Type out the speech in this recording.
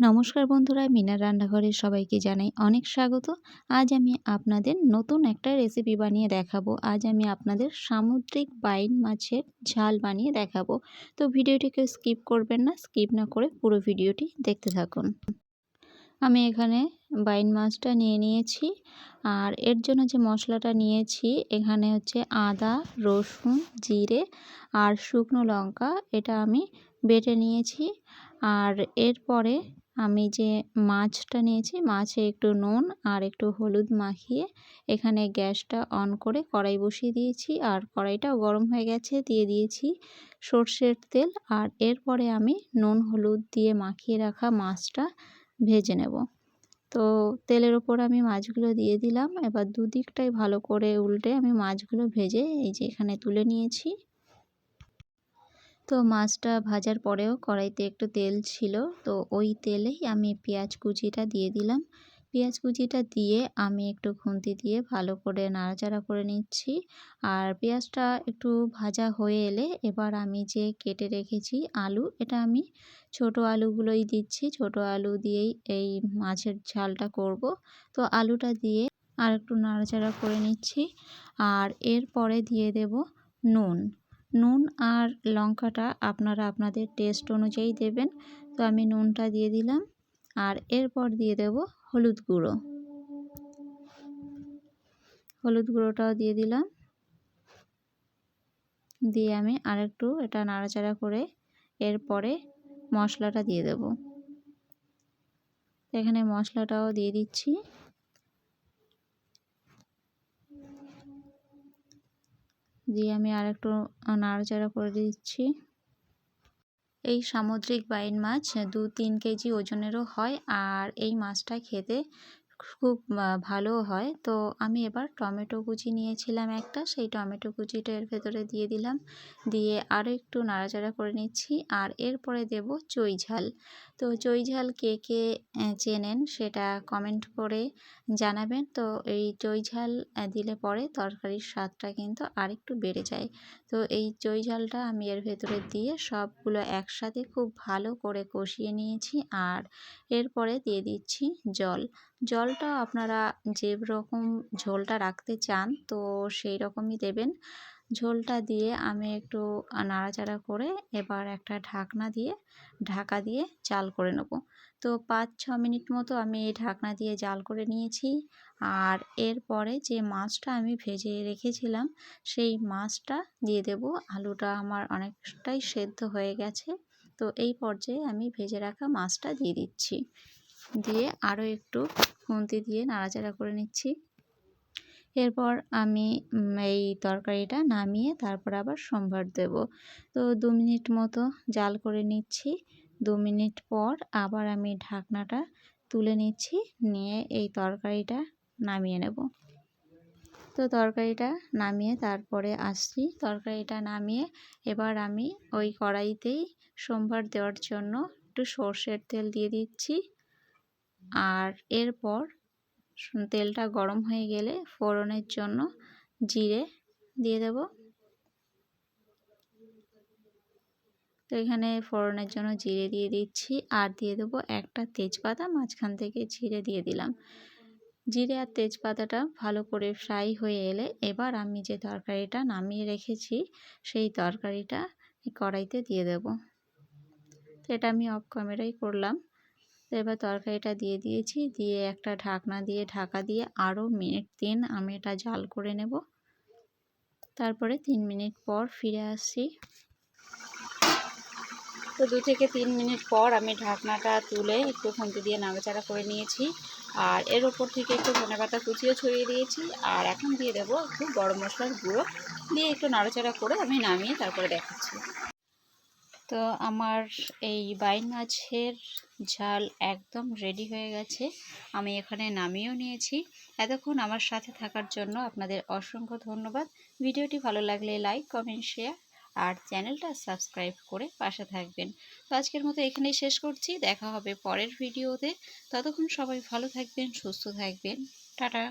নমস্কার বন্ধুরা, মিনার রান্নাঘরে সবাইকে জানাই অনেক স্বাগত। আজ আমি আপনাদের নতুন একটা রেসিপি বানিয়ে দেখাবো। আজ আমি আপনাদের সামুদ্রিক বাইন মাছের ঝাল বানিয়ে দেখাবো। তো ভিডিওটিকে স্কিপ করবেন না, স্কিপ না করে পুরো ভিডিওটি দেখতে থাকুন। আমি এখানে বাইন মাছটা নিয়ে নিয়েছি, আর এর জন্য যে মশলাটা নিয়েছি এখানে হচ্ছে আদা, রসুন, জিরে আর শুকনো লঙ্কা। এটা আমি বেটে নিয়েছি। আর এরপরে আমি যে মাছটা নিয়েছি, মাছে একটু নুন আর একটু হলুদ মাখিয়ে এখানে গ্যাসটা অন করে কড়াই বসিয়ে দিয়েছি। আর কড়াইটাও গরম হয়ে গেছে, দিয়ে দিয়েছি সর্ষের তেল। আর এরপরে আমি নুন হলুদ দিয়ে মাখিয়ে রাখা মাছটা ভেজে নেব। তো তেলের ওপর আমি মাছগুলো দিয়ে দিলাম। এবার দুদিকটাই ভালো করে উল্টে আমি মাছগুলো ভেজে এই যে এখানে তুলে নিয়েছি। তো মাছটা ভাজার পরেও কড়াইতে একটু তেল ছিল, তো ওই তেলেই আমি পেঁয়াজ কুচিটা দিয়ে দিলাম। পেঁয়াজ কুচিটা দিয়ে আমি একটু খুন্তি দিয়ে ভালো করে নাড়াচাড়া করে নিচ্ছি। আর পেঁয়াজটা একটু ভাজা হয়ে এলে এবার আমি যে কেটে রেখেছি আলু, এটা আমি ছোট আলুগুলোই দিচ্ছি। ছোট আলু দিয়েই এই মাছের ঝালটা করব। তো আলুটা দিয়ে আর একটু নাড়াচাড়া করে নিচ্ছি। আর এরপরে দিয়ে দেব নুন আর লঙ্কাটা আপনারা আপনাদের টেস্ট অনুযায়ী দেবেন। তো আমি নুনটা দিয়ে দিলাম। আর এরপর দিয়ে দেব হলুদ গুঁড়োটাও দিয়ে দিলাম। দিয়ে আমি আরেকটু এটা নাড়াচাড়া করে এরপরে মশলাটা দিয়ে দেব। এখানে মশলাটাও দিয়ে দিচ্ছি। দিয়ে আমি আরেকটু নাড়াচাড়া করে দিচ্ছি। এই সামুদ্রিক বাইন মাছ 2-3 কেজি ওজনেরও হয়, আর এই মাছটা খেতে খুব ভালোও হয়। তো আমি এবার টমেটো কুচি নিয়েছিলাম একটা, সেই টমেটো কুচিটা এর ভেতরে দিয়ে দিলাম। দিয়ে আরও একটু নাড়াচাড়া করে নিচ্ছি। আর এরপরে দেব চই ঝাল। তো চই ঝাল কে কে চেনেন সেটা কমেন্ট করে জানাবেন। তো এই চই ঝাল দিলে পরে তরকারির স্বাদটা কিন্তু আরেকটু বেড়ে যায়। তো এই চই ঝালটা আমি এর ভেতরে দিয়ে সবগুলো একসাথে খুব ভালো করে কষিয়ে নিয়েছি। আর এরপরে দিয়ে দিচ্ছি জলটা আপনারা যে রকম ঝোলটা রাখতে চান তো সেই রকমই দেবেন। ঝোলটা দিয়ে আমি একটু নাড়াচাড়া করে এবার একটা ঢাকা দিয়ে জাল করে নেব। তো 5-6 মিনিট মতো আমি এই ঢাকনা দিয়ে জাল করে নিয়েছি। আর এরপরে যে মাছটা আমি ভেজে রেখেছিলাম সেই মাছটা দিয়ে দেব। আলুটা আমার অনেকটাই সেদ্ধ হয়ে গেছে। তো এই পর্যায়ে আমি ভেজে রাখা মাছটা দিয়ে দিচ্ছি। দিয়ে আরও একটু খুন্তি দিয়ে নাড়াচাড়া করে নিচ্ছি। এরপর আমি এই তরকারিটা নামিয়ে তারপর আবার সম্বার দেব। তো 2 মিনিট মতো জাল করে নিচ্ছি। 2 মিনিট পর আবার আমি ঢাকনাটা তুলে নিচ্ছি, নিয়ে এই তরকারিটা নামিয়ে নেব। তো তরকারিটা নামিয়ে তারপরে আসছি। তরকারিটা নামিয়ে এবার আমি ওই কড়াইতেই সম্বার দেওয়ার জন্য একটু সর্ষের তেল দিয়ে দিচ্ছি। আর এরপর তেলটা গরম হয়ে গেলে ফোড়নের জন্য জিরে দিয়ে দেব। তো এখানে ফোড়নের জন্য জিরে দিয়ে দিচ্ছি। আর দিয়ে দেবো একটা তেজপাতা, মাঝখান থেকে ছিঁড়ে দিয়ে দিলাম। জিরে আর তেজপাতাটা ভালো করে ফ্রাই হয়ে এলে এবার আমি যে তরকারিটা নামিয়ে রেখেছি সেই তরকারিটা কড়াইতে দিয়ে দেব। তো এটা আমি অফ ক্যামেরাই করলাম। তো এবার তরকারিটা দিয়ে দিয়েছি, দিয়ে একটা ঢাকনা দিয়ে ঢাকা দিয়ে আরও মিনিট 3 আমি এটা জাল করে নেব। তারপরে 3 মিনিট পর ফিরে আসছি। তো 2 থেকে 3 মিনিট পর আমি ঢাকনাটা তুলে একটু খুন্তি দিয়ে নাড়াচাড়া করে নিয়েছি। আর এর ওপর থেকে একটু ধনেপাতা কুচিও ছড়িয়ে দিয়েছি। আর এখন দিয়ে দেবো একটু গরম মশলার গুঁড়ো, দিয়ে একটু নাড়াচাড়া করে আমি নামিয়ে তারপরে দেখাচ্ছি। তো আমার এই বাইন মাছের ঝাল একদম রেডি হয়ে গেছে। আমি এখানে নামিয়েও নিয়েছি। এতক্ষণ আমার সাথে থাকার জন্য আপনাদের অসংখ্য ধন্যবাদ। ভিডিওটি ভালো লাগলে লাইক, কমেন্ট, শেয়ার আর চ্যানেলটা সাবস্ক্রাইব করে পাশে থাকবেন। তো আজকের মতো এখানেই শেষ করছি। দেখা হবে পরের ভিডিওতে। ততক্ষণ সবাই ভালো থাকবেন, সুস্থ থাকবেন। টাটা।